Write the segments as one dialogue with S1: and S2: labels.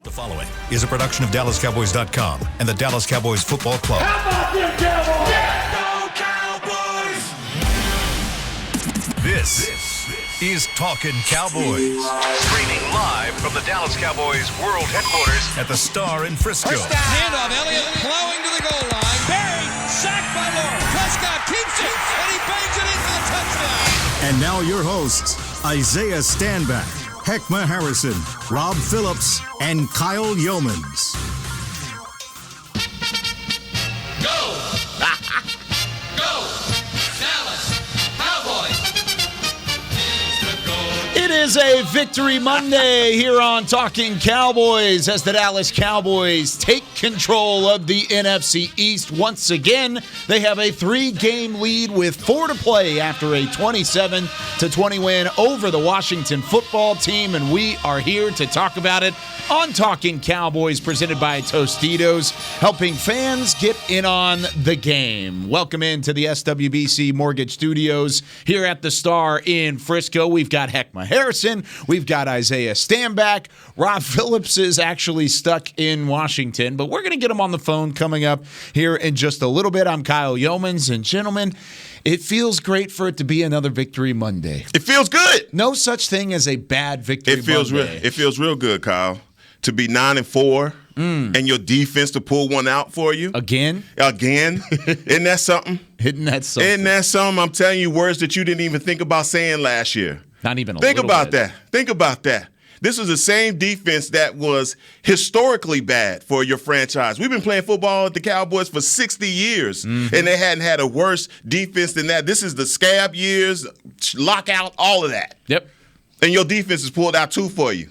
S1: The following is a production of DallasCowboys.com and the Dallas Cowboys Football Club.
S2: How about them Cowboys?
S1: Yeah, go Cowboys! This is Talkin Cowboys. Streaming live from the Dallas Cowboys World Headquarters at the Star in Frisco.
S3: First down, handoff, Elliott plowing to the goal line. Barry, sacked by Lawrence. Prescott keeps it, and he bangs it in for the touchdown.
S4: And now your hosts, Isaiah Stanback, Heckma Harrison, Rob Phillips, and Kyle Yeomans.
S3: Go! Go! Dallas Cowboys!
S5: It is a Victory Monday here on Talkin Cowboys as the Dallas Cowboys take control of the NFC East once again. They have a 3-game lead with 4 to play after a 27-20 win over the Washington football team, and we are here to talk about it on Talkin Cowboys, presented by Tostitos, helping fans get in on the game. Welcome into the SWBC Mortgage Studios here at the Star in Frisco. We've got Heckma Harrison. We've got Isaiah Stanback. Rob Phillips is actually stuck in Washington, but we're going to get him on the phone coming up here in just a little bit. I'm Kyle Yeomans, and gentlemen, it feels great for it to be another Victory Monday.
S6: It feels good.
S5: No such thing as a bad Victory Monday.
S6: It feels real good, Kyle, to be 9-4 and your defense to pull one out for you.
S5: Again?
S6: Isn't that something?
S5: Isn't that something?
S6: Isn't that something? I'm telling you words that you didn't even think about saying last year.
S5: Not even a
S6: Think
S5: little
S6: about
S5: bit.
S6: that. Think about that. This is the same defense that was historically bad for your franchise. We've been playing football at the Cowboys for 60 years, and they hadn't had a worse defense than that. This is the scab years, lockout, all of that.
S5: Yep.
S6: And your defense has pulled out 2 for you.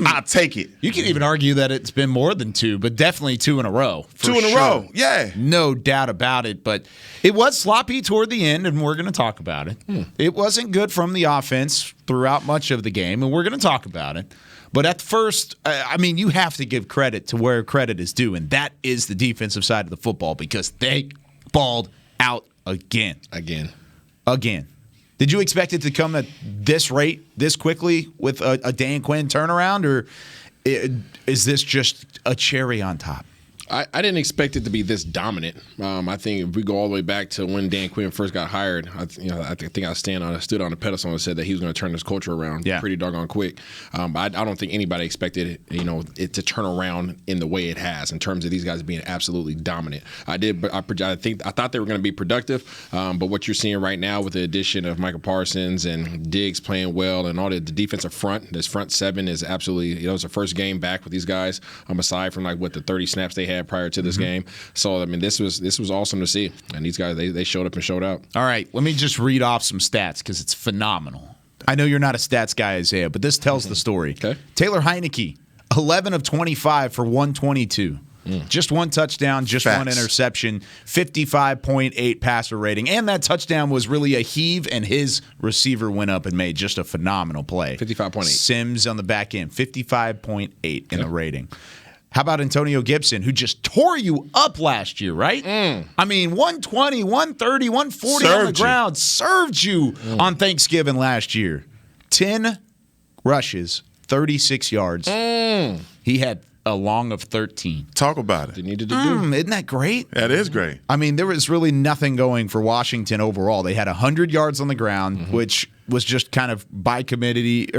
S6: I'll take it.
S5: You can even argue that it's been more than 2, but definitely 2 in a row.
S6: 2 in a row, yeah.
S5: No doubt about it, but it was sloppy toward the end, and we're going to talk about it. It wasn't good from the offense throughout much of the game, and we're going to talk about it. But at first, you have to give credit to where credit is due, and that is the defensive side of the football, because they balled out again. Again. Did you expect it to come at this rate, this quickly, with a Dan Quinn turnaround, or is this just a cherry on top?
S7: I didn't expect it to be this dominant. I think if we go all the way back to when Dan Quinn first got hired, I think I stood on a pedestal and said that he was going to turn this culture around pretty doggone quick. But I don't think anybody expected it to turn around in the way it has in terms of these guys being absolutely dominant. I thought they were going to be productive, but what you're seeing right now with the addition of Michael Parsons and Diggs playing well and all the defensive front, this front 7 is absolutely it's the first game back with these guys. Aside from the 30 snaps they had prior to this game. So, this was awesome to see. And these guys, they showed up and showed out.
S5: All right, let me just read off some stats because it's phenomenal. I know you're not a stats guy, Isaiah, but this tells the story.
S7: Okay.
S5: Taylor Heineke, 11 of 25 for 122. Just 1 touchdown, just
S6: Facts.
S5: 1 interception, 55.8 passer rating. And that touchdown was really a heave, and his receiver went up and made just a phenomenal play.
S7: 55.8.
S5: Sims on the back end, 55.8 in the rating. How about Antonio Gibson, who just tore you up last year, right? 120, 130, 140 on the ground. Served you on Thanksgiving last year. 10 rushes, 36 yards. He had a long of 13.
S6: Talk about it.
S7: They needed to do.
S5: Isn't that great?
S6: That is great.
S5: There was really nothing going for Washington overall. They had 100 yards on the ground, which was just kind of by committee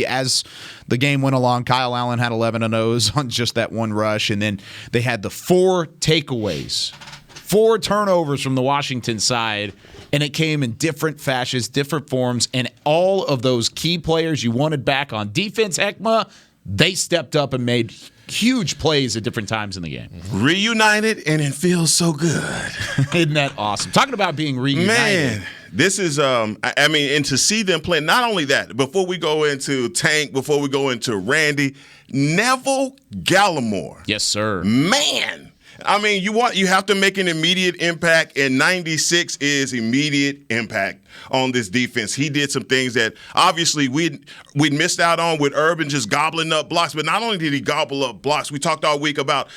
S5: as the game went along. Kyle Allen had 11 of those on just that 1 rush, and then they had the 4 takeaways, 4 turnovers from the Washington side, and it came in different fashions, different forms, and all of those key players you wanted back on defense, Heckma, they stepped up and made huge plays at different times in the game.
S6: Reunited, and it feels so good.
S5: Isn't that awesome? Talking about being reunited.
S6: Man, this is, and to see them play, not only that, before we go into Tank, before we go into Randy, Neville Gallimore.
S5: Yes, sir.
S6: Man. You have to make an immediate impact, and 96 is immediate impact on this defense. He did some things that obviously we'd missed out on with Urban just gobbling up blocks, but not only did he gobble up blocks, we talked all week about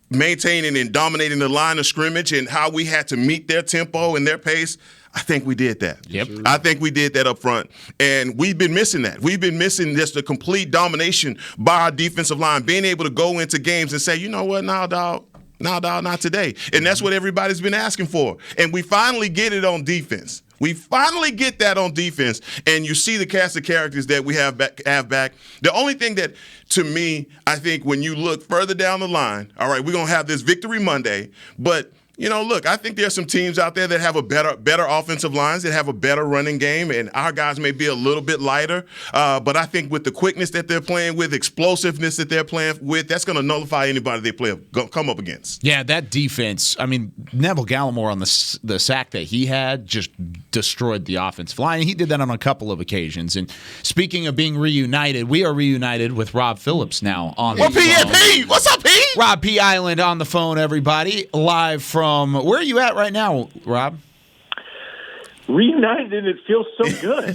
S6: maintaining and dominating the line of scrimmage and how we had to meet their tempo and their pace. I think we did that.
S5: Yep.
S6: I think we did that up front, and we've been missing that. We've been missing just the complete domination by our defensive line, being able to go into games and say, you know what, nah, dog, not today. And that's what everybody's been asking for. And we finally get it on defense. We finally get that on defense, and you see the cast of characters that we have back. The only thing that, to me, I think when you look further down the line, all right, we're going to have this Victory Monday, but look, I think there's some teams out there that have a better offensive lines, that have a better running game, and our guys may be a little bit lighter. But I think with the quickness that they're playing with, explosiveness that they're playing with, that's going to nullify anybody they come up against.
S5: Yeah, that defense, I mean, Neville Gallimore on the sack that he had just destroyed the offensive line. He did that on a couple of occasions. And speaking of being reunited, we are reunited with Rob Phillips now on the phone.
S6: What's up, P?
S5: Rob P. Island on the phone, everybody, live from where are you at right now, Rob?
S2: Reunited, and it feels so good.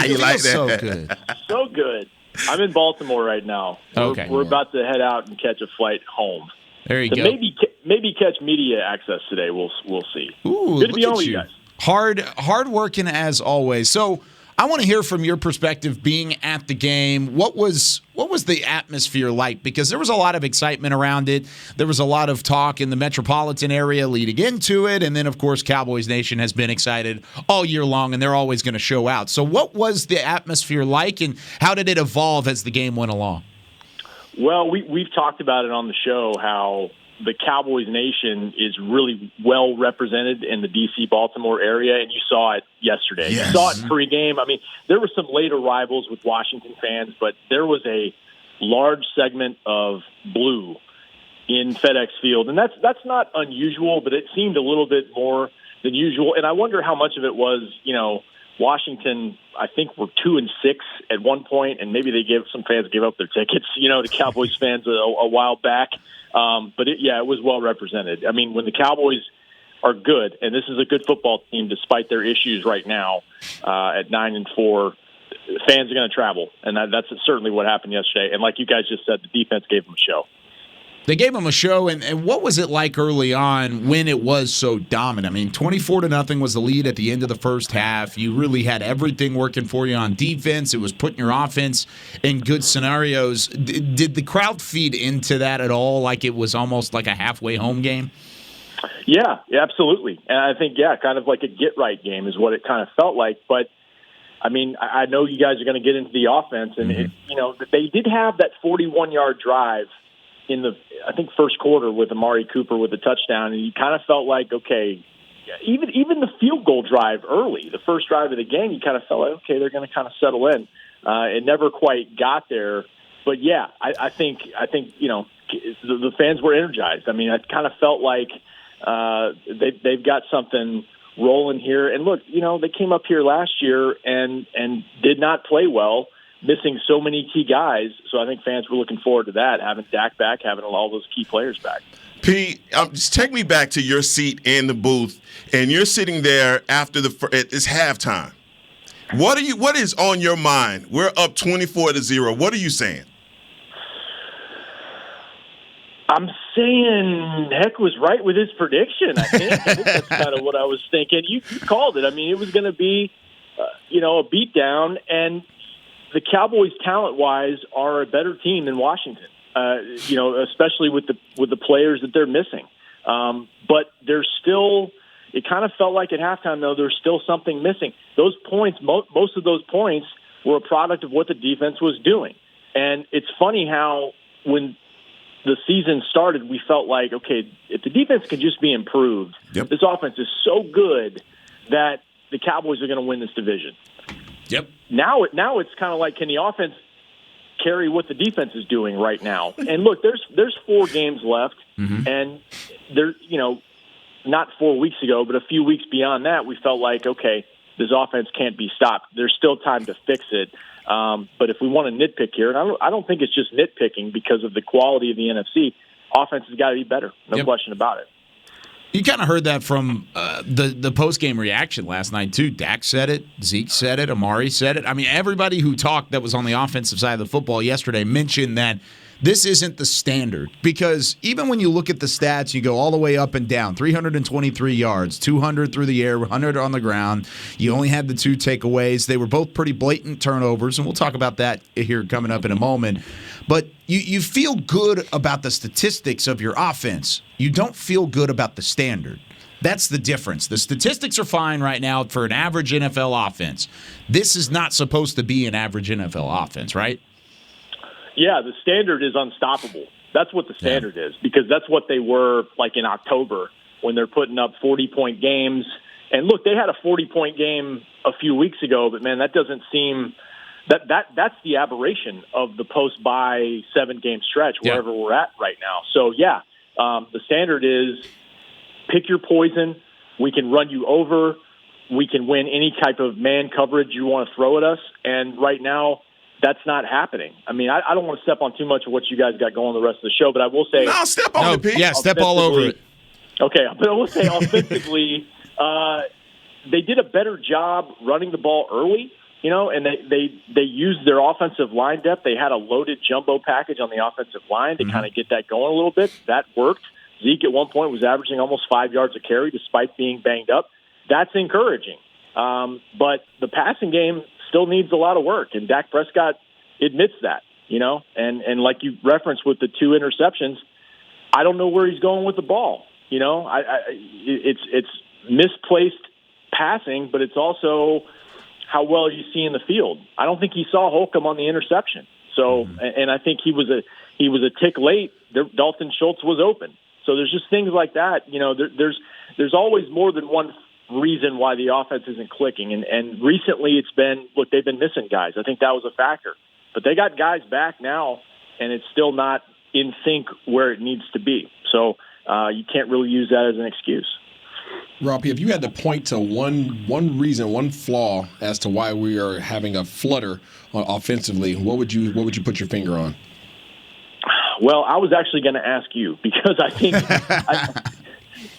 S6: You like that?
S5: So good.
S2: So good. I'm in Baltimore right now.
S5: Okay.
S2: We're about to head out and catch a flight home.
S5: There you
S2: So
S5: go.
S2: maybe catch media access today. We'll see.
S5: Ooh,
S2: good to be
S5: look
S2: on
S5: at
S2: with you
S5: you.
S2: guys.
S5: Hard working as always. So I want to hear from your perspective being at the game. What was the atmosphere like? Because there was a lot of excitement around it. There was a lot of talk in the metropolitan area leading into it. And then, of course, Cowboys Nation has been excited all year long, and they're always going to show out. So what was the atmosphere like, and how did it evolve as the game went along?
S2: Well, we've talked about it on the show, how the Cowboys Nation is really well represented in the D.C.-Baltimore area, and you saw it yesterday.
S6: Yes.
S2: You saw it pregame. I mean, there were some late arrivals with Washington fans, but there was a large segment of blue in FedEx Field, and that's not unusual, but it seemed a little bit more than usual. And I wonder how much of it was, Washington, I think, were 2-6 at one point, and maybe some fans gave up their tickets, to Cowboys fans a while back. But it was well represented. I mean, when the Cowboys are good, and this is a good football team despite their issues right now at 9-4, fans are going to travel, and that's certainly what happened yesterday. And like you guys just said, the defense gave them a show.
S5: They gave them a show, and what was it like early on when it was so dominant? I mean, 24-0 was the lead at the end of the first half. You really had everything working for you on defense. It was putting your offense in good scenarios. Did the crowd feed into that at all, like it was almost like a halfway home game?
S2: Yeah, absolutely. And I think, kind of like a get-right game is what it kind of felt like. But, I mean, I know you guys are going to get into the offense, and, they did have that 41-yard drive in the, I think, first quarter with Amari Cooper with a touchdown, and you kind of felt like, okay, even the field goal drive early, the first drive of the game, you kind of felt like, okay, they're going to kind of settle in. It never quite got there, but I think the fans were energized. I mean, I kind of felt like they've got something rolling here. And look, they came up here last year and did not play well, missing so many key guys. So I think fans were looking forward to that, having Dak back, having all those key players back.
S6: P, just take me back to your seat in the booth, and you're sitting there after it's halftime. What is on your mind? We're up 24-0. What are you saying?
S2: I'm saying Heck was right with his prediction. I think that's kind of what I was thinking. You called it. I mean, it was going to be, a beatdown, and the Cowboys, talent-wise, are a better team than Washington. Especially with the players that they're missing. But there's still, it kind of felt like at halftime, though, there's still something missing. Those points, most of those points were a product of what the defense was doing. And it's funny how when the season started, we felt like, okay, if the defense could just be improved, this offense is so good that the Cowboys are going to win this division.
S5: Yep.
S2: Now it's kind of like, can the offense carry what the defense is doing right now? And look, there's 4 games left, and there, not 4 weeks ago, but a few weeks beyond that, we felt like, okay, this offense can't be stopped. There's still time to fix it. But if we want to nitpick here, and I don't think it's just nitpicking because of the quality of the NFC, offense has got to be better. No question about it.
S5: You kind of heard that from the post-game reaction last night, too. Dak said it. Zeke said it. Amari said it. I mean, everybody who talked that was on the offensive side of the football yesterday mentioned that this isn't the standard. Because even when you look at the stats, you go all the way up and down. 323 yards, 200 through the air, 100 on the ground. You only had the 2 takeaways. They were both pretty blatant turnovers, and we'll talk about that here coming up in a moment. But you feel good about the statistics of your offense. You don't feel good about the standard. That's the difference. The statistics are fine right now for an average NFL offense. This is not supposed to be an average NFL offense, right?
S2: Yeah, the standard is unstoppable. That's what the standard is, because that's what they were like in October when they're putting up 40-point games. And look, they had a 40-point game a few weeks ago, but man, that doesn't seem that's the aberration of the post-bye 7-game stretch, wherever we're at right now. So the standard is pick your poison. We can run you over. We can win any type of man coverage you want to throw at us. And right now, that's not happening. I mean, I don't want to step on too much of what you guys got going the rest of the show, but I will say...
S6: No, step on it, Pete.
S5: Yeah, step all over it.
S2: Okay, but I will say offensively, they did a better job running the ball early, and they used their offensive line depth. They had a loaded jumbo package on the offensive line to kind of get that going a little bit. That worked. Zeke at one point was averaging almost 5 yards a carry despite being banged up. That's encouraging. But the passing game still needs a lot of work, and Dak Prescott admits that, and like you referenced with the 2 interceptions, I don't know where he's going with the ball. It's misplaced passing, but it's also how well you see in the field. I don't think he saw Holcomb on the interception. So, and I think he was a tick late. Dalton Schultz was open. So there's just things like that. There's always more than one reason why the offense isn't clicking. And recently it's been, look, they've been missing guys. I think that was a factor. But they got guys back now, and it's still not in sync where it needs to be. So you can't really use that as an excuse.
S7: Rob, if you had to point to one reason, one flaw as to why we are having a flutter offensively, what would you put your finger on?
S2: Well, I was actually going to ask you, because I think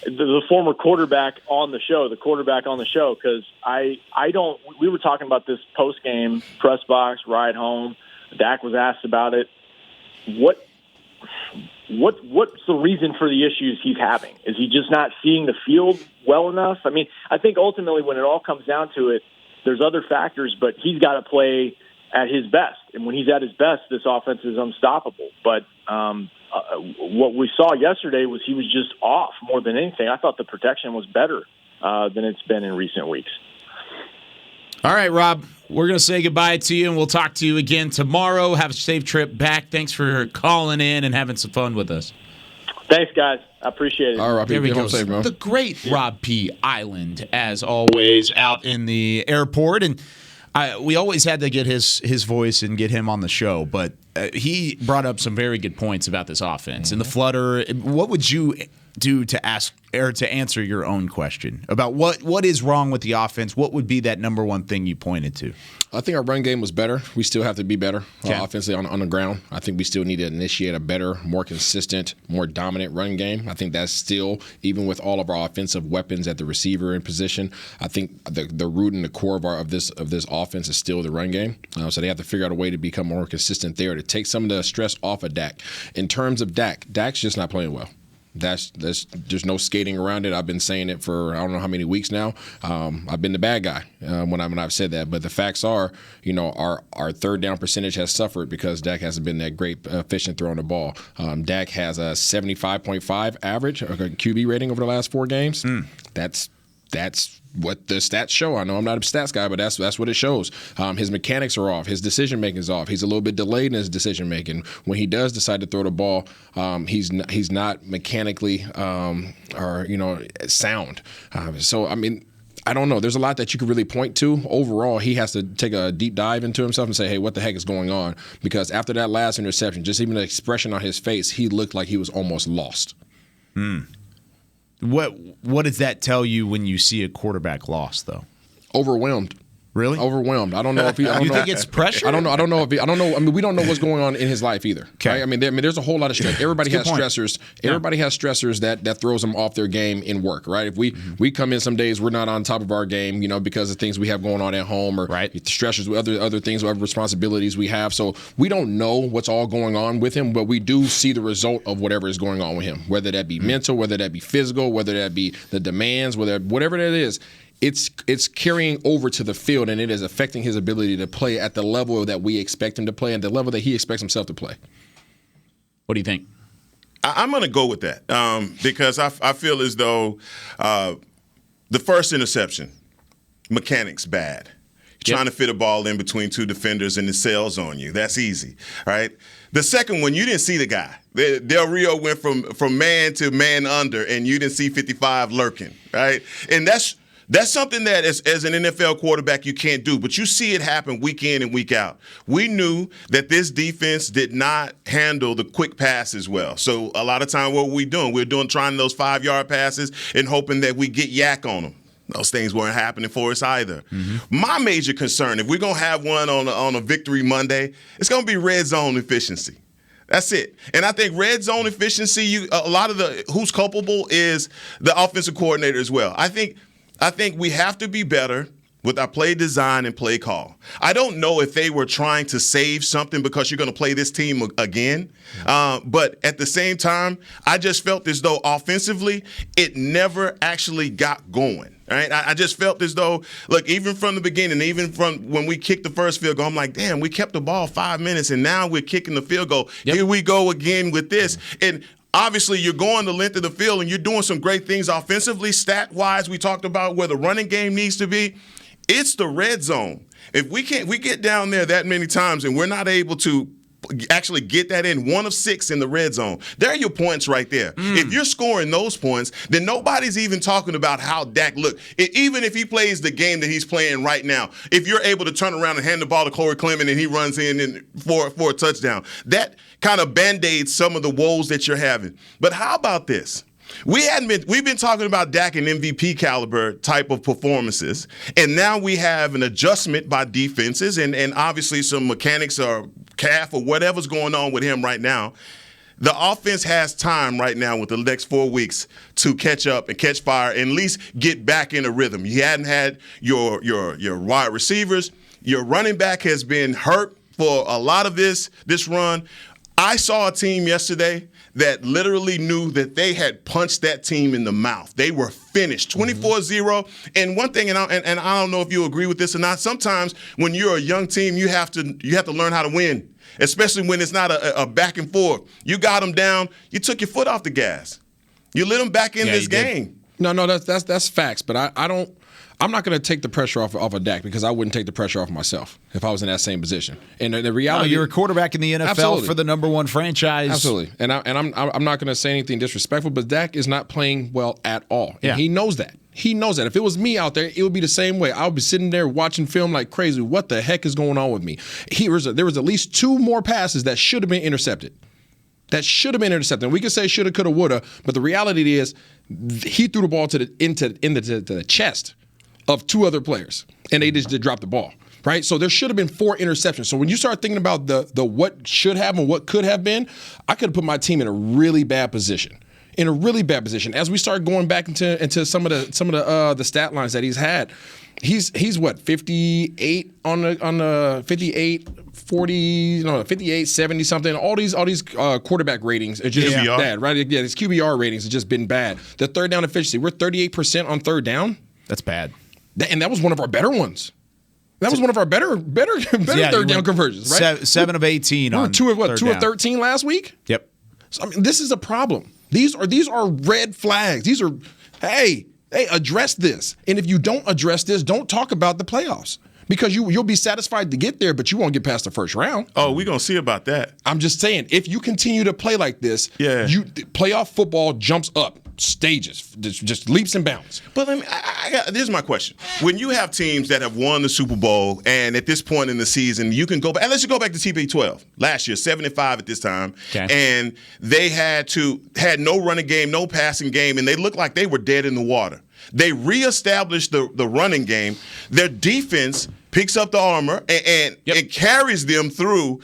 S2: the former quarterback on the show, because we were talking about this post-game press box, ride home. Dak was asked about it. What's the reason for the issues he's having? Is he just not seeing the field well enough? I mean, I think ultimately when it all comes down to it, there's other factors, but he's got to play at his best. And when he's at his best, this offense is unstoppable. But what we saw yesterday was he was just off more than anything. I thought the protection was better than it's been in recent weeks.
S5: All right, Rob, we're going to say goodbye to you, and we'll talk to you again tomorrow. Have a safe trip back. Thanks for calling in and having some fun with us.
S2: Thanks, guys. I appreciate it.
S7: All right, Rob P.
S5: There we go.
S7: Safe, bro.
S5: The great Rob P. Island, as always, out in the airport. And we always had to get his voice and get him on the show, but he brought up some very good points about this offense and the flutter. What would you do to ask or to answer your own question about what is wrong with the offense? What would be that number one thing you pointed to?
S7: I think our run game was better. We still have to be better offensively on the ground. I think we still need to initiate a better, more consistent, more dominant run game. I think that's still, even with all of our offensive weapons at the receiver in position, I think the root and the core of this offense is still the run game. So they have to figure out a way to become more consistent there to take some of the stress off of Dak. In terms of Dak's just not playing well. There's no skating around it. I've been saying it for I don't know how many weeks now. I've been the bad guy when I've said that. But the facts are, our third down percentage has suffered because Dak hasn't been that great efficient throwing the ball. Dak has a 75.5 average QB rating over the last 4 games. That's what the stats show. I know I'm not a stats guy, but that's what it shows. His mechanics are off. His decision making is off. He's a little bit delayed in his decision making. When he does decide to throw the ball, he's not mechanically sound. So I mean, I don't know. There's a lot that you could really point to. Overall, he has to take a deep dive into himself and say, hey, what the heck is going on? Because after that last interception, just even the expression on his face, he looked like he was almost lost.
S5: What does that tell you when you see a quarterback lost, though?
S7: Overwhelmed.
S5: Really?
S7: Overwhelmed. I don't know if he.
S5: You think it's pressure?
S7: I don't know. I mean, we don't know what's going on in his life either.
S5: Okay.
S7: Right? I mean, there's a whole lot of stress. Everybody has stressors. Everybody has stressors that throws them off their game in work. Right? If we come in some days we're not on top of our game, because of things we have going on at home or stressors with other things, other responsibilities we have. So we don't know what's all going on with him, but we do see the result of whatever is going on with him, whether that be mental, whether that be physical, whether that be the demands, whatever that is. It's carrying over to the field, and it is affecting his ability to play at the level that we expect him to play and the level that he expects himself to play.
S5: What do you think?
S6: I'm going to go with that because I feel as though the first interception, mechanics bad. Trying to fit a ball in between two defenders and it sails on you. That's easy, right? The second one, you didn't see the guy. Del Rio went from man to man under, and you didn't see 55 lurking, right? And that's something that as an NFL quarterback you can't do, but you see it happen week in and week out. We knew that this defense did not handle the quick passes well. So a lot of time, what were we doing? We were trying those 5-yard passes and hoping that we get yak on them. Those things weren't happening for us either. My major concern, if we're going to have one on a Victory Monday, it's going to be red zone efficiency. That's it. And I think red zone efficiency, a lot of who's culpable is the offensive coordinator as well. I think we have to be better with our play design and play call. I don't know if they were trying to save something because you're going to play this team again. But at the same time, I just felt as though offensively, it never actually got going. Right? I just felt as though, look, even from the beginning, even from when we kicked the first field goal, I'm like, damn, we kept the ball 5 minutes, and now we're kicking the field goal. Yep. Here we go again with this. And obviously, you're going the length of the field, and you're doing some great things offensively. Stat-wise, we talked about where the running game needs to be. It's the red zone. If we get down there that many times and we're not able to actually get that in, 1 of 6 in the red zone, there are your points right there. If you're scoring those points, then nobody's even talking about how Dak look. Even if he plays the game that he's playing right now, if you're able to turn around and hand the ball to Corey Clement and he runs in for a touchdown, that kind of band-aids some of the woes that you're having. But how about this? We've been talking about Dak and MVP caliber type of performances, and now we have an adjustment by defenses and obviously some mechanics or calf or whatever's going on with him right now. The offense has time right now with the next 4 weeks to catch up and catch fire and at least get back in a rhythm. You hadn't had your wide receivers. Your running back has been hurt for a lot of this run. I saw a team yesterday that literally knew that they had punched that team in the mouth. They were finished, 24-0. And one thing, and I don't know if you agree with this or not, sometimes when you're a young team, you have to learn how to win, especially when it's not a back and forth. You got them down. You took your foot off the gas. You let them back in this game.
S7: No, that's facts. But I'm not going to take the pressure off of Dak because I wouldn't take the pressure off myself if I was in that same position. And the reality,
S5: you're a quarterback in the NFL
S7: absolutely.
S5: For the number one franchise.
S7: Absolutely. And I'm not going to say anything disrespectful, but Dak is not playing well at all. And he knows that. He knows that. If it was me out there, it would be the same way. I would be sitting there watching film like crazy. What the heck is going on with me? There was at least 2 more passes that should have been intercepted. And we could say shoulda, coulda, woulda, but the reality is he threw the ball to the chest of 2 other players, and they just dropped the ball, right? So there should have been 4 interceptions. So when you start thinking about the what should have and what could have been, I could have put my team in a really bad position. As we start going back into some of the stat lines that he's had, he's what, 58 on the 58. 40, 58, 70 something. All these quarterback ratings are just bad, right? Yeah, his QBR ratings have just been bad. The third down efficiency, we're 38% on third down.
S5: That's bad.
S7: And that was one of our better ones. That was one of our better third down conversions, right?
S5: 7 of 18 on
S7: 2 of 13 last week?
S5: Yep.
S7: So, I mean, this is a problem. These are red flags. These are, hey, address this. And if you don't address this, don't talk about the playoffs. Because you'll be satisfied to get there, but you won't get past the first round.
S6: Oh, we're going to see about that.
S7: I'm just saying, if you continue to play like this, playoff football jumps up stages, just leaps and bounds.
S6: But here's my question. When you have teams that have won the Super Bowl, and at this point in the season, you can go back, and let's just go back to TB12. Last year, 7-5 at this time, and they had no running game, no passing game, and they looked like they were dead in the water. They reestablished the running game. Their defense picks up the armor and carries them through.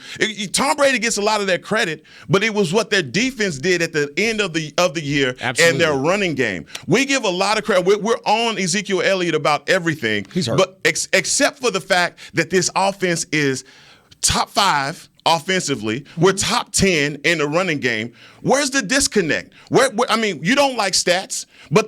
S6: Tom Brady gets a lot of that credit, but it was what their defense did at the end of the year.
S5: Absolutely.
S6: And their running game. We give a lot of credit. We're on Ezekiel Elliott about everything.
S7: He's hurt.
S6: But except for the fact that this offense is top 5 offensively, we're top 10 in the running game. Where's the disconnect? I mean, you don't like stats, but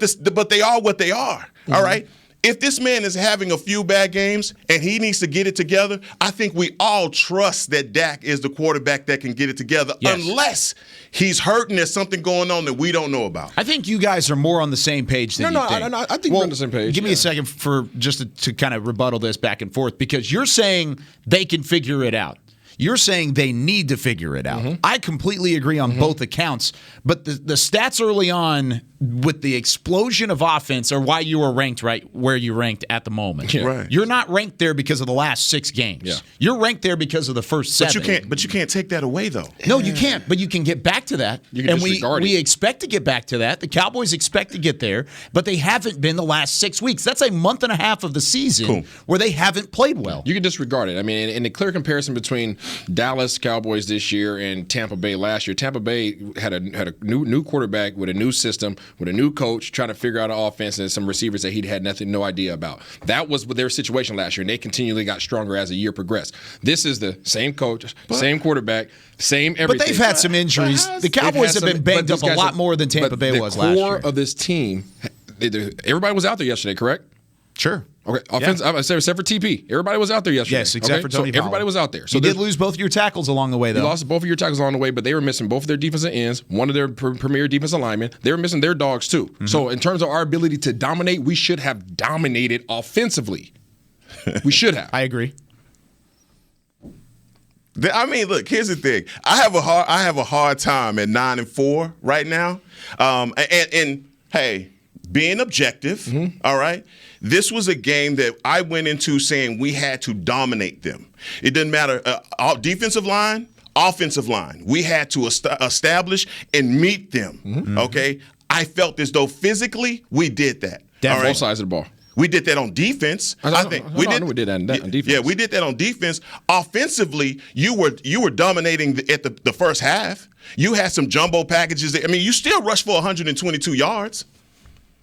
S6: they are what they are. All right. If this man is having a few bad games and he needs to get it together, I think we all trust that Dak is the quarterback that can get it together, unless he's hurt and there's something going on that we don't know about.
S5: I think you guys are more on the same page than you think.
S7: No, I think we're on the same page.
S5: Give me a second for just to kind of rebuttal this back and forth, because you're saying they can figure it out. You're saying they need to figure it out. I completely agree on both accounts, but the stats early on with the explosion of offense are why you are ranked right where you ranked at the moment.
S6: Yeah. Right.
S5: You're not ranked there because of the last 6 games. Yeah. You're ranked there because of the first 7.
S6: But you can't take that away, though.
S5: No, you can't. But you can get back to that.
S7: You can disregard it.
S5: We expect to get back to that. The Cowboys expect to get there, but they haven't been the last 6 weeks. That's a month and a half of the season where they haven't played well.
S7: You can disregard it. I mean, in the clear comparison between Dallas Cowboys this year and Tampa Bay last year, Tampa Bay had a new quarterback with a new system, with a new coach, trying to figure out an offense and some receivers that he'd had no idea about. That was their situation last year, and they continually got stronger as the year progressed. This is the same coach, same quarterback, same everything.
S5: But they've had some injuries. The Cowboys have been banged up a lot more than Tampa Bay was last year.
S7: The core of this team, everybody was out there yesterday, correct?
S5: Sure.
S7: Okay, offense. I said except for TP. Everybody was out there yesterday.
S5: Yes, except for Tony
S7: Pollard. Everybody was out there. So
S5: you did lose both of your tackles along the way, though.
S7: You lost both of your tackles along the way, but they were missing both of their defensive ends, one of their premier defensive linemen. They were missing their dogs, too. So in terms of our ability to dominate, we should have dominated offensively. We should have.
S5: I agree.
S6: I mean, look, here's the thing. I have a hard time at 9-4 right now. And hey, being objective, all right? This was a game that I went into saying we had to dominate them. It doesn't matter. Defensive line, offensive line. We had to establish and meet them, okay? I felt as though physically we did that.
S7: All right? Both sides of the ball.
S6: We did that on defense. I think we did that on defense. Yeah, we did that on defense. Offensively, you were dominating at the first half. You had some jumbo packages. I mean, you still rushed for 122 yards.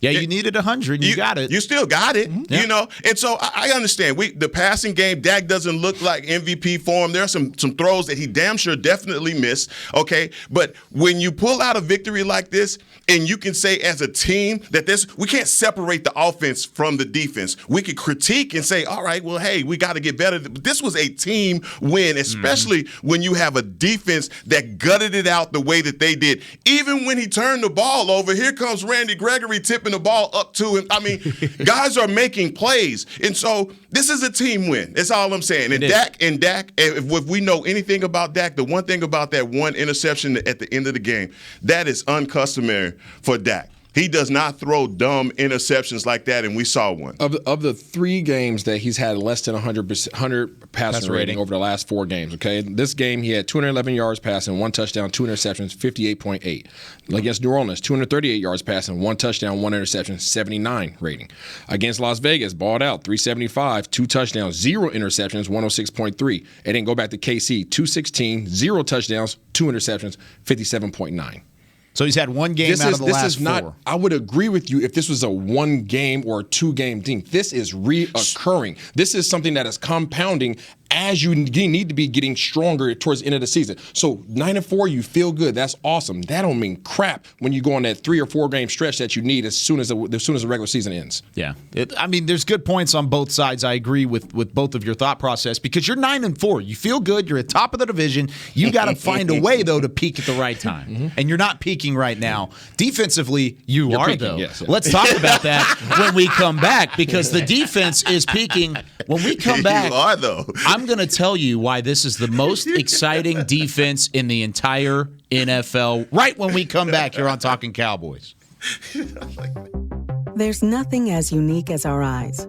S5: Yeah, you needed 100. You got it.
S6: You still got it, you know. And so I understand. The passing game, Dak doesn't look like MVP form. There are some throws that he damn sure definitely missed, okay? But when you pull out a victory like this, and you can say as a team that we can't separate the offense from the defense. We could critique and say, all right, well, hey, we got to get better. But this was a team win, especially when you have a defense that gutted it out the way that they did. Even when he turned the ball over, here comes Randy Gregory tipping the ball up to him. I mean, guys are making plays. And so this is a team win. That's all I'm saying. And Dak, if we know anything about Dak, the one thing about that one interception at the end of the game, that is uncustomary for Dak. He does not throw dumb interceptions like that, and we saw one.
S7: Of the 3 games that he's had less than 100 passing rating over the last 4 games, okay? This game, he had 211 yards passing, 1 touchdown, 2 interceptions, 58.8. Against New Orleans, 238 yards passing, 1 touchdown, 1 interception, 79 rating. Against Las Vegas, balled out, 375, 2 touchdowns, 0 interceptions, 106.3. And then go back to KC, 216, 0 touchdowns, 2 interceptions, 57.9.
S5: So he's had 1 game out of the last 4.
S7: I would agree with you if this was a 1 game or a 2 game thing. This is reoccurring. This is something that is compounding as you need to be getting stronger towards the end of the season. So 9-4, you feel good. That's awesome. That don't mean crap when you go on that 3 or 4 game stretch that you need as soon as the regular season ends.
S5: Yeah, I mean, there's good points on both sides. I agree with both of your thought process because you're 9-4. You feel good. You're at top of the division. You got to find a way though to peak at the right time, and you're not peaking right now. Defensively, you're are peaking, though. Yes, yeah. Let's talk about that when we come back because the defense is peaking. When we come back,
S6: you are though.
S5: I'm going to tell you why this is the most exciting defense in the entire NFL right when we come back here on Talkin Cowboys.
S8: There's nothing as unique as our eyes,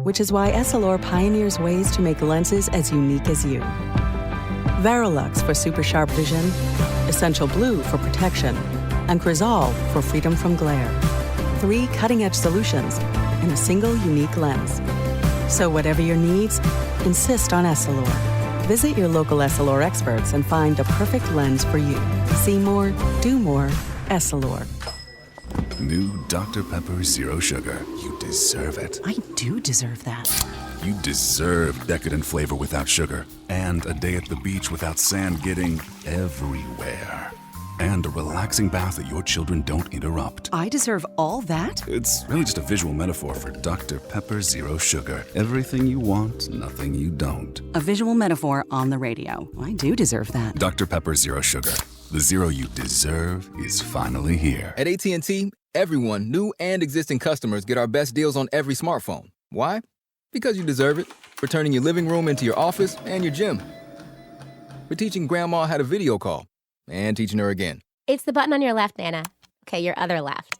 S8: which is why Essilor pioneers ways to make lenses as unique as you. Varilux for super sharp vision, Essential Blue for protection, and Crizal for freedom from glare. 3 cutting-edge solutions in a single unique lens. So whatever your needs, insist on Essilor. Visit your local Essilor experts and find the perfect lens for you. See more, do more, Essilor.
S9: New Dr. Pepper Zero Sugar. You deserve it.
S10: I do deserve that.
S9: You deserve decadent flavor without sugar, and a day at the beach without sand getting everywhere, and a relaxing bath that your children don't interrupt.
S10: I deserve all that?
S9: It's really just a visual metaphor for Dr. Pepper Zero Sugar. Everything you want, nothing you don't.
S10: A visual metaphor on the radio. I do deserve that.
S9: Dr. Pepper Zero Sugar. The zero you deserve is finally here.
S11: At AT&T, everyone, new and existing customers, get our best deals on every smartphone. Why? Because you deserve it. For turning your living room into your office and your gym. For teaching Grandma how to video call. And teaching her again.
S12: It's the button on your left, Nana. Okay, your other left.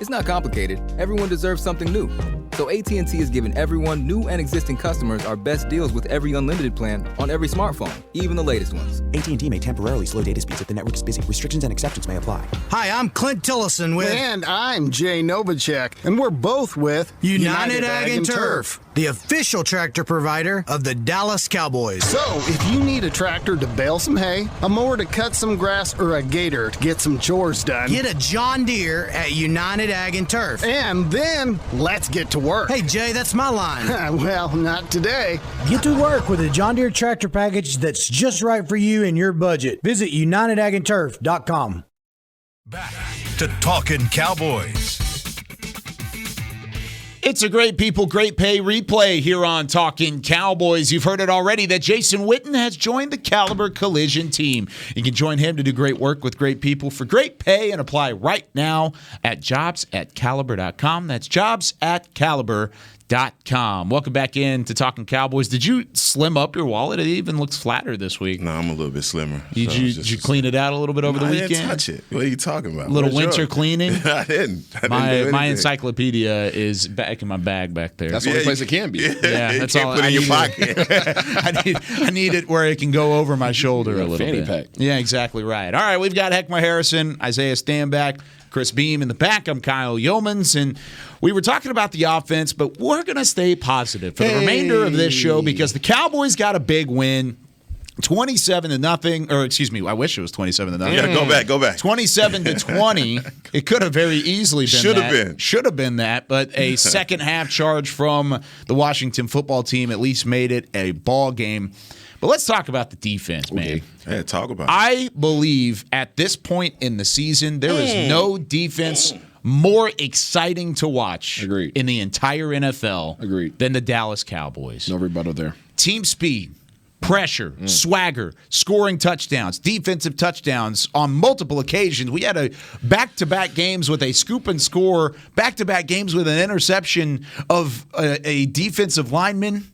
S11: It's not complicated. Everyone deserves something new. So AT&T is giving everyone, new and existing customers, our best deals with every unlimited plan on every smartphone, even the latest ones.
S13: AT&T may temporarily slow data speeds if the network is busy. Restrictions and exceptions may apply.
S14: Hi, I'm Clint Tillison with...
S15: And I'm Jay Novacek. And we're both with...
S14: United Ag and Turf, the official tractor provider of the Dallas Cowboys.
S15: So, if you need a tractor to bale some hay, a mower to cut some grass, or a gator to get some chores done...
S14: Get a John Deere at United Ag and Turf.
S15: And then, let's get to work.
S14: Hey, Jay, that's my line.
S15: Well, not today.
S14: Get to work with a John Deere tractor package that's just right for you and your budget. Visit UnitedAgAndTurf.com.
S1: Back to Talkin' Cowboys.
S5: It's a great people, great pay replay here on Talkin' Cowboys. You've heard it already that Jason Witten has joined the Caliber Collision team. You can join him to do great work with great people for great pay and apply right now at jobs@caliber.com. That's jobs@caliber.com. Welcome back in to Talkin' Cowboys. Did you slim up your wallet? It even looks flatter this week.
S6: No, I'm a little bit slimmer.
S5: Did you clean it out a little bit over the weekend?
S6: I didn't touch it. What are you talking about?
S5: A little winter cleaning?
S6: I didn't.
S5: My encyclopedia is back in my bag back there.
S7: That's the only place it can be.
S5: Yeah, that's all.
S6: Put it in your pocket.
S5: I need it where it can go over my shoulder a little
S7: fanny
S5: bit.
S7: pack.
S5: Yeah, exactly right. All right, we've got Heckma Harrison, Isaiah Stanback, Chris Beam in the back. I'm Kyle Yeomans, and we were talking about the offense, but we're going to stay positive for the remainder of this show because the Cowboys got a big win. 27-0, or excuse me, I wish it was 27-0.
S6: Yeah, go back.
S5: 27-20. It could have very easily been Should have been that, but a second half charge from the Washington football team at least made it a ball game. But let's talk about the defense, man.
S6: Yeah, talk about it.
S5: I believe at this point in the season, there is no defense more exciting to watch in the entire NFL than the Dallas Cowboys.
S7: No rebuttal there.
S5: Team speed, pressure, swagger, scoring touchdowns, defensive touchdowns on multiple occasions. We had a back-to-back games with a scoop and score, back-to-back games with an interception of a defensive lineman.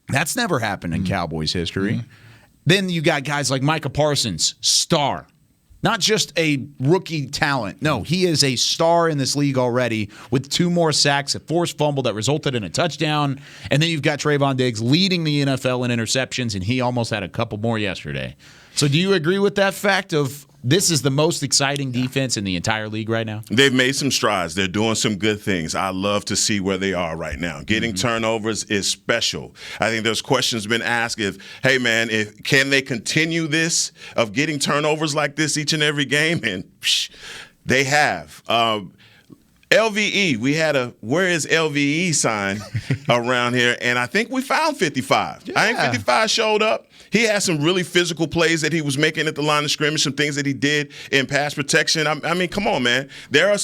S5: That's never happened in Cowboys history. Then you got guys like Micah Parsons, star. Not just a rookie talent. No, he is a star in this league already with 2 more sacks, a forced fumble that resulted in a touchdown. And then you've got Trayvon Diggs leading the NFL in interceptions, and he almost had a couple more yesterday. So do you agree with that fact of this is the most exciting defense in the entire league right now?
S6: They've made some strides. They're doing some good things. I love to see where they are right now. Getting turnovers is special. I think there's questions been asked can they continue this of getting turnovers like this each and every game? And they have. LVE, we had a where is LVE sign around here, and I think we found 55. Yeah. I think 55 showed up. He had some really physical plays that he was making at the line of scrimmage, some things that he did in pass protection. I mean, come on, man. There are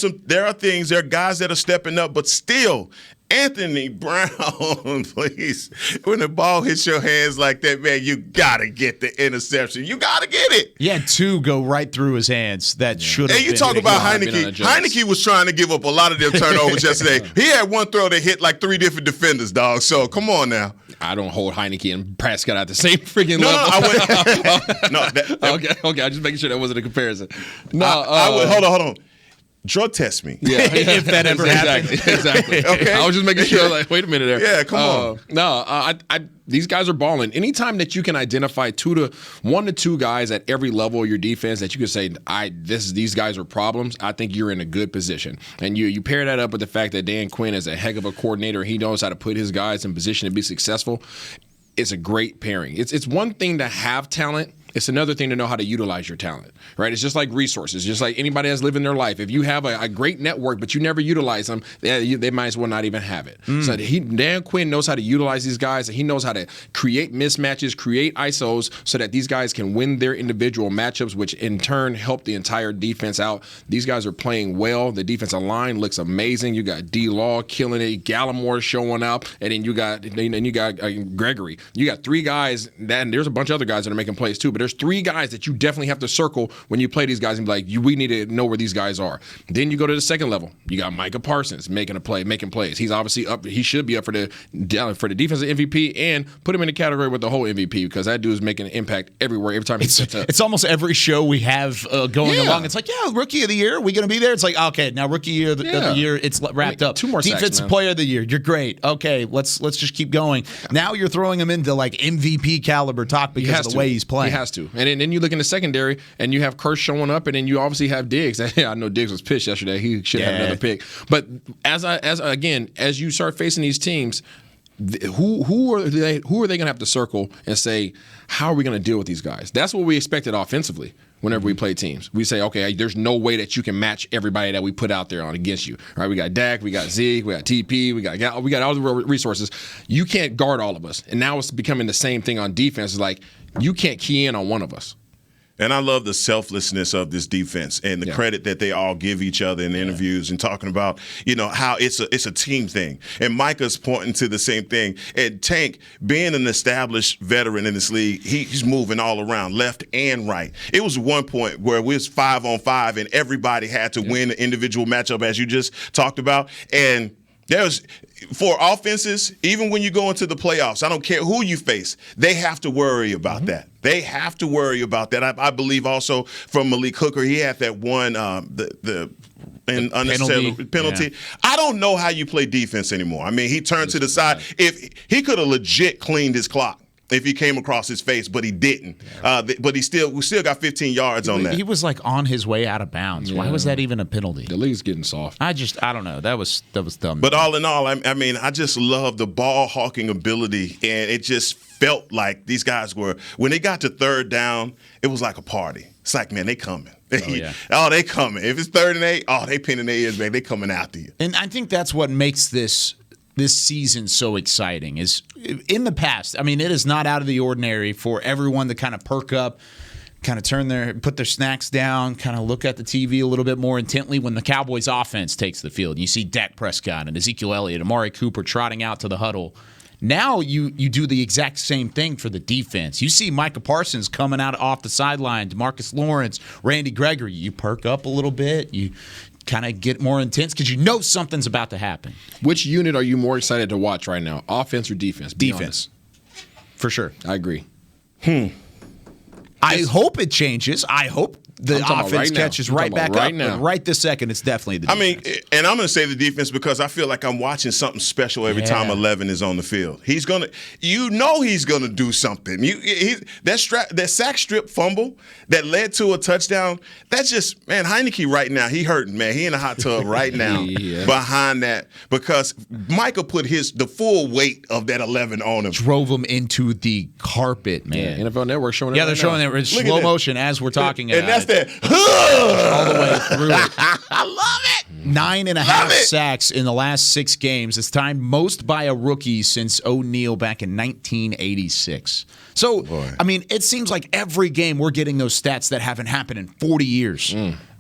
S6: guys that are stepping up, but still, Anthony Brown, please, when the ball hits your hands like that, man, you got to get the interception. You got to get it.
S5: He had 2 go right through his hands that should have been.
S6: And you talk about Heineke. Heineke was trying to give up a lot of them turnovers yesterday. He had one throw that hit like 3 different defenders, dog. So, come on now.
S7: I don't hold Heineke and Prescott at the same freaking level.
S6: I wouldn't.
S7: Okay. I'm just making sure that wasn't a comparison.
S6: I would. Hold on. drug test me.
S7: Yeah,
S5: if that ever happened.
S7: Exactly.
S6: Okay.
S7: I was just making sure, like, wait a minute there.
S6: Yeah, come on.
S7: No, these guys are balling. Anytime that you can identify 1 to 2 guys at every level of your defense that you can say, these guys are problems, I think you're in a good position. And you pair that up with the fact that Dan Quinn is a heck of a coordinator. He knows how to put his guys in position to be successful. It's a great pairing. It's one thing to have talent. It's another thing to know how to utilize your talent, right? It's just like resources, just like anybody that's living their life. If you have a great network, but you never utilize them, they might as well not even have it. So Dan Quinn knows how to utilize these guys, and he knows how to create mismatches, create ISOs, so that these guys can win their individual matchups, which in turn help the entire defense out. These guys are playing well. The defensive line looks amazing. You got D-Law killing it, Gallimore showing up, and then you got Gregory. You got 3 guys, and there's a bunch of other guys that are making plays too, but there's 3 guys that you definitely have to circle when you play these guys and be like, we need to know where these guys are. Then you go to the second level. You got Micah Parsons making plays. He's obviously up. He should be up for the defensive MVP, and put him in the category with the whole MVP, because that dude is making an impact everywhere every time he steps up.
S5: It's almost every show we have going along. It's like, rookie of the year, are we going to be there? It's like, okay, now rookie of the year, it's wrapped up. 2 more defensive sacks, player of the year, you're great. Okay, let's just keep going. Now you're throwing him into like MVP caliber talk because of the way he's playing.
S7: He has to. And then you look in the secondary, and you have Kurtz showing up, and then you obviously have Diggs. I know Diggs was pissed yesterday. He should have another pick. But as you start facing these teams, who are they going to have to circle and say, how are we going to deal with these guys? That's what we expected offensively. Whenever we play teams, we say, okay, there's no way that you can match everybody that we put out there on against you. All right, we got Dak, we got Zeke, we got TP, we got all the resources. You can't guard all of us. And now it's becoming the same thing on defense. It's like, you can't key in on one of us.
S6: And I love the selflessness of this defense and the credit that they all give each other in interviews and talking about, how it's a team thing. And Micah's pointing to the same thing. And Tank, being an established veteran in this league, he's moving all around, left and right. It was one point where we was 5-on-5 and everybody had to win an individual matchup, as you just talked about. And for offenses, even when you go into the playoffs, I don't care who you face, they have to worry about that. They have to worry about that. I believe also from Malik Hooker, he had that one, the unnecessary penalty. Yeah. I don't know how you play defense anymore. I mean, he turned to the side. If he could have legit cleaned his clock if he came across his face, but he didn't. But we still got 15 yards on that.
S5: He was like on his way out of bounds. Yeah. Why was that even a penalty?
S7: The league's getting soft.
S5: I don't know. That was dumb.
S6: But all in all, I mean, I just love the ball hawking ability, and it just felt like these guys were, when they got to third down, it was like a party. It's like, man, they coming. They coming. If it's 3rd and 8, they pinning their ears back. They coming after you.
S5: And I think that's what makes this season so exciting. Is in the past, I mean, it is not out of the ordinary for everyone to kind of perk up, kind of put their snacks down, kind of look at the TV a little bit more intently when the Cowboys offense takes the field. You see Dak Prescott and Ezekiel Elliott, Amari Cooper trotting out to the huddle. Now you do the exact same thing for the defense. You see Micah Parsons coming out off the sideline, DeMarcus Lawrence, Randy Gregory. You perk up a little bit. You kind of get more intense because you know something's about to happen.
S7: Which unit are you more excited to watch right now, offense or defense?
S5: Defense. For sure.
S7: I agree.
S5: I hope it changes. I hope the offense catches right back up. But right this second, it's definitely the defense.
S6: And I'm going to say the defense because I feel like I'm watching something special every time 11 is on the field. He's going to do something. That sack strip fumble that led to a touchdown, that's just, man, Heineke right now, he hurting, man. He in a hot tub right now behind that because Micah put the full weight of that 11 on him.
S5: Drove him into the carpet, man.
S7: Yeah, NFL Network showing it.
S5: Yeah, they're showing it in slow motion as we're talking about it.
S6: And that's that.
S5: All the way through it.
S6: I love it.
S5: 9.5 sacks in the last 6 games. It's time most by a rookie since O'Neal back in 1986. So, I mean, it seems like every game we're getting those stats that haven't happened in 40 years.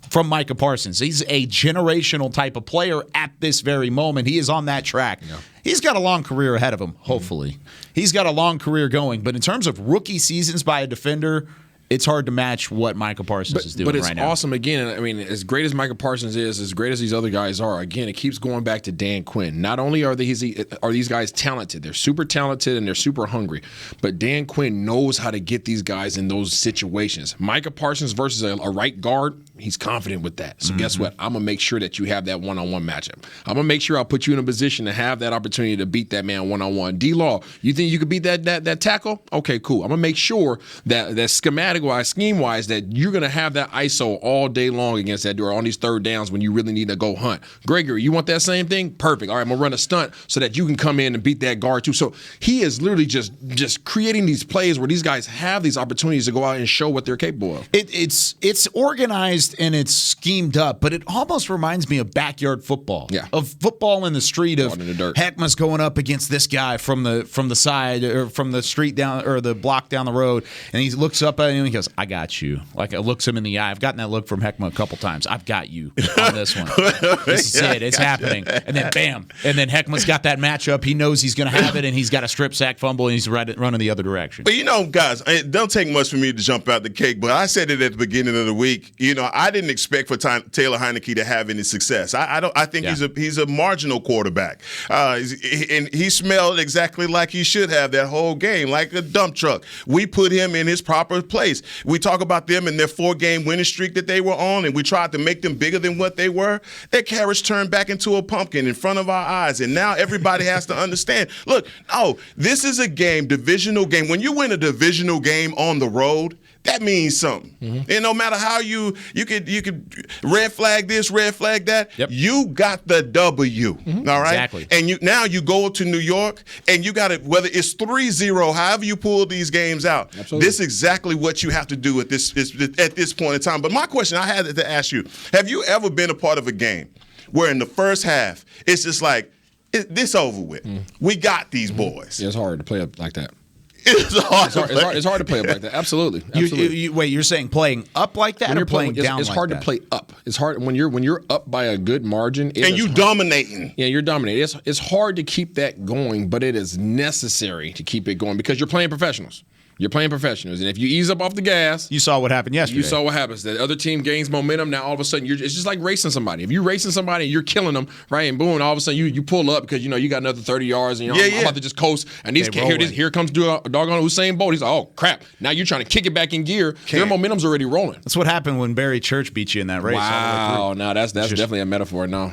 S5: From Micah Parsons. He's a generational type of player at this very moment. He is on that track. Yeah. He's got a long career ahead of him, hopefully. He's got a long career going. But in terms of rookie seasons by a defender, it's hard to match what Micah Parsons is doing right now.
S7: But it's awesome. Again, I mean, as great as Micah Parsons is, as great as these other guys are, again, it keeps going back to Dan Quinn. Not only are these guys talented, they're super talented and they're super hungry, but Dan Quinn knows how to get these guys in those situations. Micah Parsons versus a right guard, He's confident with that. So guess what? I'm going to make sure that you have that one-on-one matchup. I'm going to make sure I'll put you in a position to have that opportunity to beat that man one-on-one. D-Law, you think you could beat that tackle? Okay, cool. I'm going to make sure that schematic-wise, scheme-wise, that you're going to have that ISO all day long against that door on these third downs when you really need to go hunt. Gregory, you want that same thing? Perfect. All right, I'm going to run a stunt so that you can come in and beat that guard too. So he is literally just creating these plays where these guys have these opportunities to go out and show what they're capable of.
S5: It's organized and it's schemed up, but it almost reminds me of backyard football.
S7: Yeah.
S5: Of football in the street, of
S7: in the dirt.
S5: Heckma's going up against this guy from the side or from the street down or the block down the road, and he looks up at him and he goes, "I got you." Like it looks him in the eye. I've gotten that look from Heckma a couple times. I've got you on this one. This is it. It's happening. And then bam. And then Heckma's got that matchup. He knows he's going to have it, and he's got a strip sack fumble, and he's running the other direction.
S6: But guys, it don't take much for me to jump out the cake, but I said it at the beginning of the week. I didn't expect for Taylor Heineke to have any success. I think he's a marginal quarterback. And he smelled exactly like he should have that whole game, like a dump truck. We put him in his proper place. We talk about them and their 4-game winning streak that they were on, and we tried to make them bigger than what they were. Their carriage turned back into a pumpkin in front of our eyes, and now everybody has to understand. Look, this is a game, divisional game. When you win a divisional game on the road, that means something. Mm-hmm. And no matter how you could red flag this, red flag that, you got the W. Mm-hmm. All right?
S5: Exactly.
S6: And now you go to New York and you got it, whether it's 3-0, however you pull these games out.
S7: Absolutely.
S6: This is exactly what you have to do at this point in time. But my question I had to ask you, have you ever been a part of a game where in the first half it's just like, this over with. We got these boys.
S7: Yeah, it's hard to play up like that.
S6: It's
S7: hard to play up like that. Absolutely.
S5: Wait, you're saying playing up like that or playing down
S7: it's
S5: like
S7: hard
S5: that?
S7: to play up. It's hard when you're up by a good margin.
S6: And you dominating.
S7: Yeah, you're dominating. It's hard to keep that going, but it is necessary to keep it going because you're playing professionals. You're playing professionals, and if you ease up off the gas,
S5: you saw what happened yesterday.
S7: You saw what happens. The other team gains momentum. Now all of a sudden, it's just like racing somebody. If you're racing somebody and you're killing them, right, and boom, all of a sudden you pull up because you got another 30 yards, and I'm about to just coast. And here comes doggone Usain Bolt. He's like, oh crap! Now you're trying to kick it back in gear. Their momentum's already rolling.
S5: That's what happened when Barry Church beat you in that race.
S7: Wow, no, that's definitely a metaphor. No,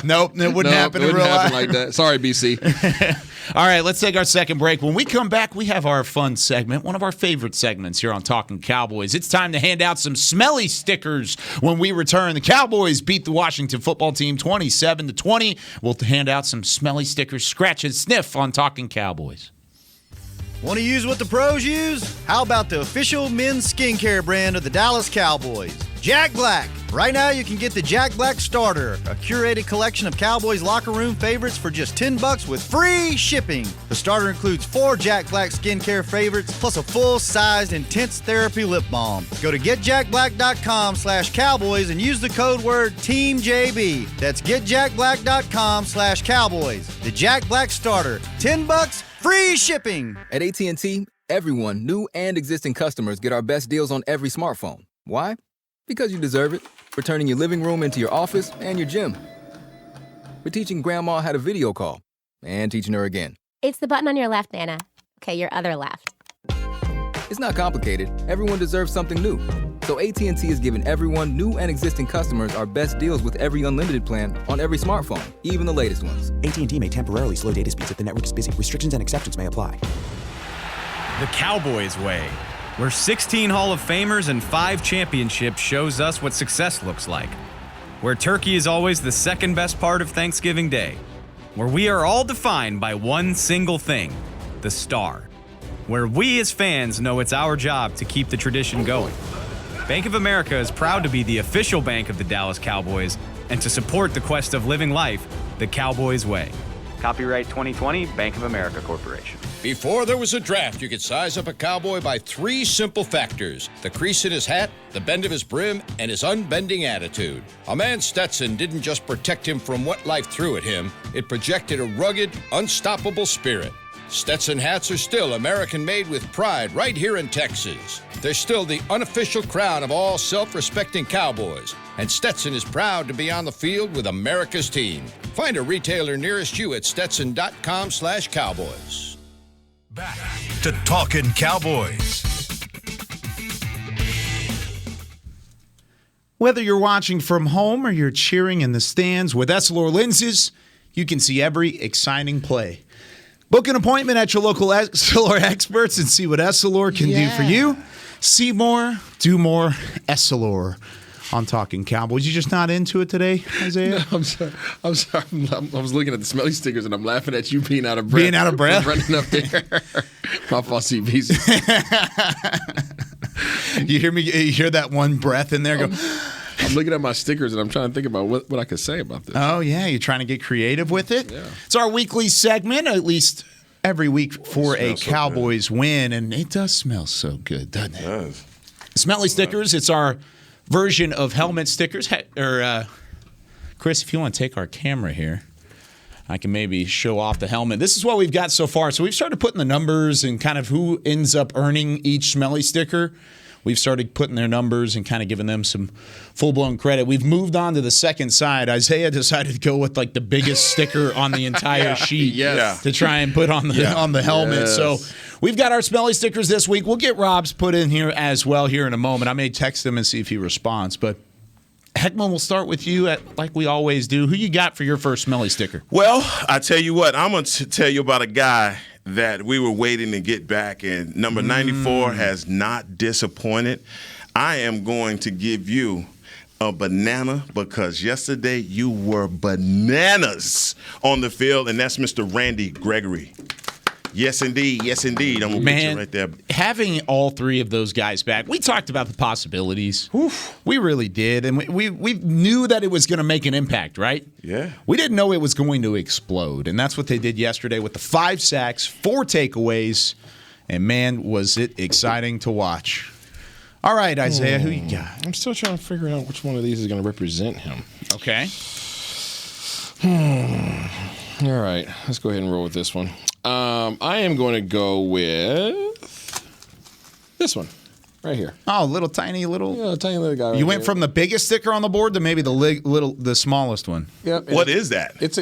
S5: nope, it wouldn't happen in real life
S7: like that. Sorry, BC.
S5: All right, let's take our second break. When we come back, we have our fun segment, one of our favorite segments here on Talkin Cowboys. It's time to hand out some Smelly stickers when we return. The Cowboys beat the Washington football team 27-20. We'll hand out some Smelly stickers, scratch and sniff on Talkin Cowboys.
S16: Want to use what the pros use? How about the official men's skincare brand of the Dallas Cowboys, Jack Black? Right now, you can get the Jack Black Starter, a curated collection of Cowboys locker room favorites for just $10 with free shipping. The starter includes 4 Jack Black skincare favorites plus a full-sized intense therapy lip balm. Go to getjackblack.com/Cowboys and use the code word TEAMJB. That's getjackblack.com/Cowboys. The Jack Black Starter, $10, free shipping.
S11: At AT&T, everyone, new and existing customers, get our best deals on every smartphone. Why? Because you deserve it. We're turning your living room into your office and your gym. We're teaching Grandma how to video call and teaching her again.
S12: It's the button on your left, Nana. Okay, your other left.
S11: It's not complicated. Everyone deserves something new. So AT&T is giving everyone, new and existing customers, our best deals with every unlimited plan on every smartphone, even the latest ones.
S13: AT&T may temporarily slow data speeds if the network is busy. Restrictions and exceptions may apply.
S17: The Cowboys way, where 16 Hall of Famers and 5 championships shows us what success looks like. Where turkey is always the second best part of Thanksgiving Day. Where we are all defined by one single thing, the star. Where we as fans know it's our job to keep the tradition going. Bank of America is proud to be the official bank of the Dallas Cowboys and to support the quest of living life the Cowboys way. Copyright 2020, Bank of America Corporation.
S3: Before there was a draft, you could size up a cowboy by 3 simple factors: the crease in his hat, the bend of his brim, and his unbending attitude. A man Stetson didn't just protect him from what life threw at him, it projected a rugged, unstoppable spirit. Stetson hats are still American-made with pride right here in Texas. They're still the unofficial crown of all self-respecting cowboys, and Stetson is proud to be on the field with America's team. Find a retailer nearest you at stetson.com/cowboys.
S1: Back to Talkin' Cowboys.
S5: Whether you're watching from home or you're cheering in the stands, with Essilor lenses, you can see every exciting play. Book an appointment at your local Essilor experts and see what Essilor can do for you. See more, do more, Essilor. On Talking Cowboys. You just not into it today, Isaiah?
S7: No, I'm sorry. I was looking at the Smelly stickers and I'm laughing at you being out of breath.
S5: Being out of breath?
S7: Running up there. My fault, CBs.
S5: You hear me? You hear that one breath in there go?
S7: I'm looking at my stickers and I'm trying to think about what I could say about this.
S5: Oh, yeah. You're trying to get creative with it? Yeah. It's our weekly segment, at least every week for a Cowboys win. And it does smell so good, doesn't it? It does. Smelly stickers. It's our version of helmet stickers. Chris, if you want to take our camera here, I can maybe show off the helmet. This is what we've got so far. So we've started putting the numbers and kind of who ends up earning each Smelly sticker. We've started putting their numbers and kind of giving them some full-blown credit. We've moved on to the second side. Isaiah decided to go with like the biggest sticker on the entire sheet to try and put on the helmet. Yes. So we've got our Smelly stickers this week. We'll get Rob's put in here as well here in a moment. I may text him and see if he responds. But Heckman, we'll start with you like we always do. Who you got for your first Smelly sticker?
S6: Well, I tell you what, I'm going to tell you about a guy that we were waiting to get back, and number 94 has not disappointed. I am going to give you a banana because yesterday you were bananas on the field, and that's Mr. Randy Gregory. Yes, indeed. Yes, indeed. I'm going to put you right there.
S5: Having all three of those guys back, we talked about the possibilities. Oof. We really did. And we knew that it was going to make an impact, right?
S6: Yeah.
S5: We didn't know it was going to explode. And that's what they did yesterday with the 5 sacks, 4 takeaways. And, man, was it exciting to watch. All right, Isaiah, who you got?
S7: I'm still trying to figure out which one of these is going to represent him.
S5: Okay.
S7: All right. Let's go ahead and roll with this one. I am going to go with this one right here.
S5: Oh, little tiny
S7: guy. Right
S5: you went from the biggest sticker on the board to maybe the smallest one.
S7: Yep.
S6: What is that?
S7: It's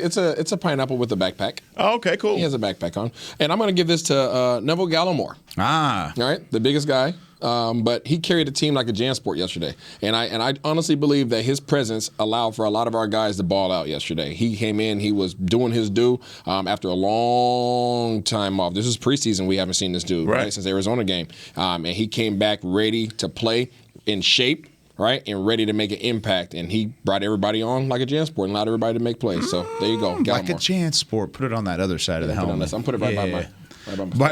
S7: a pineapple with a backpack.
S6: Oh, okay, cool.
S7: He has a backpack on, and I'm going to give this to Neville Gallimore.
S5: Ah,
S7: all right, the biggest guy. But he carried the team like a JanSport yesterday. And I honestly believe that his presence allowed for a lot of our guys to ball out yesterday. He came in, he was doing his due after a long time off. This is preseason. We haven't seen this dude, right? Since the Arizona game. And he came back ready to play, in shape, right, and ready to make an impact. And he brought everybody on like a JanSport and allowed everybody to make plays. So there you go. Gallimore.
S5: Like a JanSport. Put it on that other side of the helmet.
S7: I'm putting it right by my...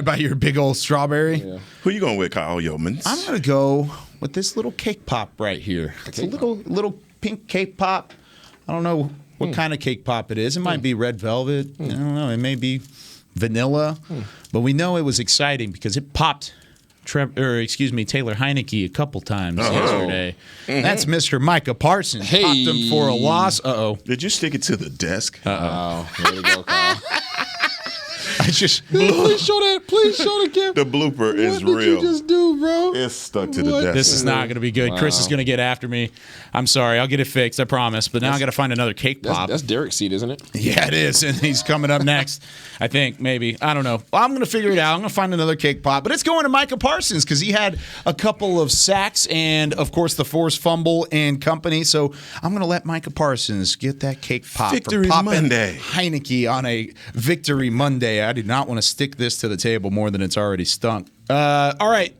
S5: By your big old strawberry?
S6: Yeah. Who you going with, Kyle Yeomans?
S5: I'm going to go with this little cake pop right here. It's a little pink cake pop. I don't know what kind of cake pop it is. It might be red velvet. I don't know. It may be vanilla. But we know it was exciting because it popped Taylor Heineke a couple times yesterday. That's Mr. Micah Parsons.
S7: Hey.
S5: Popped him for a loss. Uh-oh.
S6: Did you stick it to the desk?
S7: Uh-oh. There we go, Kyle.
S5: Please show
S7: the camera.
S6: The blooper is real.
S7: What did you just do, bro?
S6: It's stuck to the desk.
S5: This is not going to be good. Wow. Chris is going to get after me. I'm sorry. I'll get it fixed. I promise. But now I got to find another cake pop.
S7: That's Derek's seat, isn't it?
S5: Yeah, it is. And he's coming up next. I think, maybe. I don't know. Well, I'm going to figure it out. I'm going to find another cake pop. But it's going to Micah Parsons because he had a couple of sacks and, of course, the forced fumble and company. So I'm going to let Micah Parsons get that cake pop
S6: Victory
S5: for popping
S6: Monday.
S5: Heineke on a Victory Monday. I did not want to stick this to the table more than it's already stunk. All right.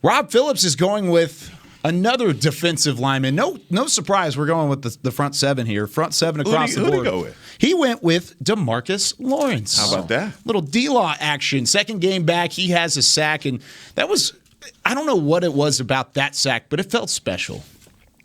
S5: Rob Phillips is going with another defensive lineman. No surprise. We're going with the front seven here. Front seven across the board.
S6: Who did he go with?
S5: He went with DeMarcus Lawrence.
S6: How about that?
S5: Little D-Law action. Second game back, he has a sack. And that was, I don't know what it was about that sack, but it felt special.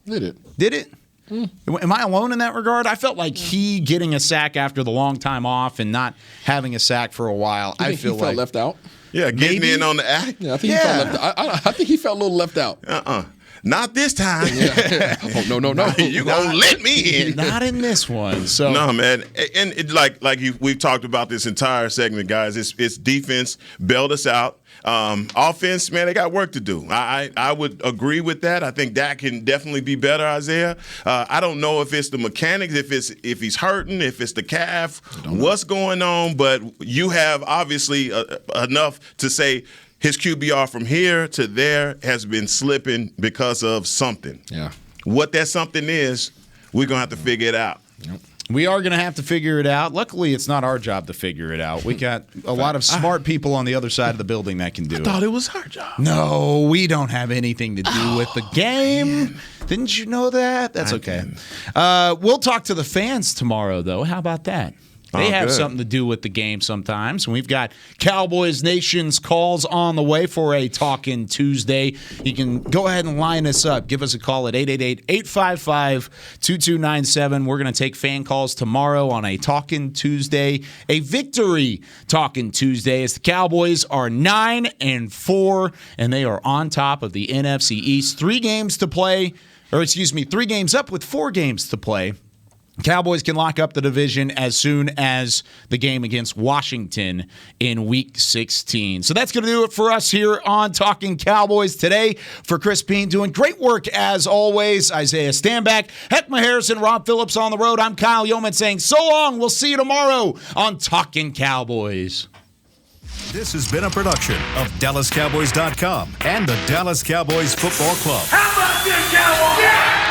S7: Did it?
S5: Did it? Am I alone in that regard? I felt like he getting a sack after the long time off and not having a sack for a while.
S7: I feel like
S5: left
S7: out.
S6: Yeah, getting in on the act.
S7: Yeah, I think he felt left out. I think he felt a little left out.
S6: Not this time.
S7: Oh, no.
S6: You gonna let me in?
S5: Not in this one. So
S6: no, man. And we've talked about this entire segment, guys. It's defense bailed us out. Offense, man, they got work to do. I would agree with that. I think that can definitely be better, Isaiah. I don't know if it's the mechanics, if he's hurting, if it's the calf, what's going on. But you have obviously enough to say his QBR from here to there has been slipping because of something.
S7: Yeah.
S6: What that something is, we're going to have to figure it out.
S5: We are going to have to figure it out. Luckily, it's not our job to figure it out. We got a lot of smart people on the other side of the building that can do it.
S6: I thought it was our job.
S5: No, we don't have anything to do with the game. Man. Didn't you know that? That's okay. We'll talk to the fans tomorrow, though. How about that? They have something to do with the game sometimes. And we've got Cowboys Nation's calls on the way for a Talkin' Tuesday. You can go ahead and line us up. Give us a call at 888-855-2297. We're going to take fan calls tomorrow on a Talkin' Tuesday, a victory Talkin' Tuesday, as the Cowboys are 9-4, and they are on top of the NFC East. 3 games up with 4 games to play. Cowboys can lock up the division as soon as the game against Washington in Week 16. So that's going to do it for us here on Talkin' Cowboys today. For Chris Bean, doing great work as always. Isaiah Stanback, Heckma Harrison, Rob Phillips on the road. I'm Kyle Yeoman saying so long. We'll see you tomorrow on Talkin' Cowboys.
S1: This has been a production of DallasCowboys.com and the Dallas Cowboys Football Club.
S18: How about this, Cowboys? Yeah!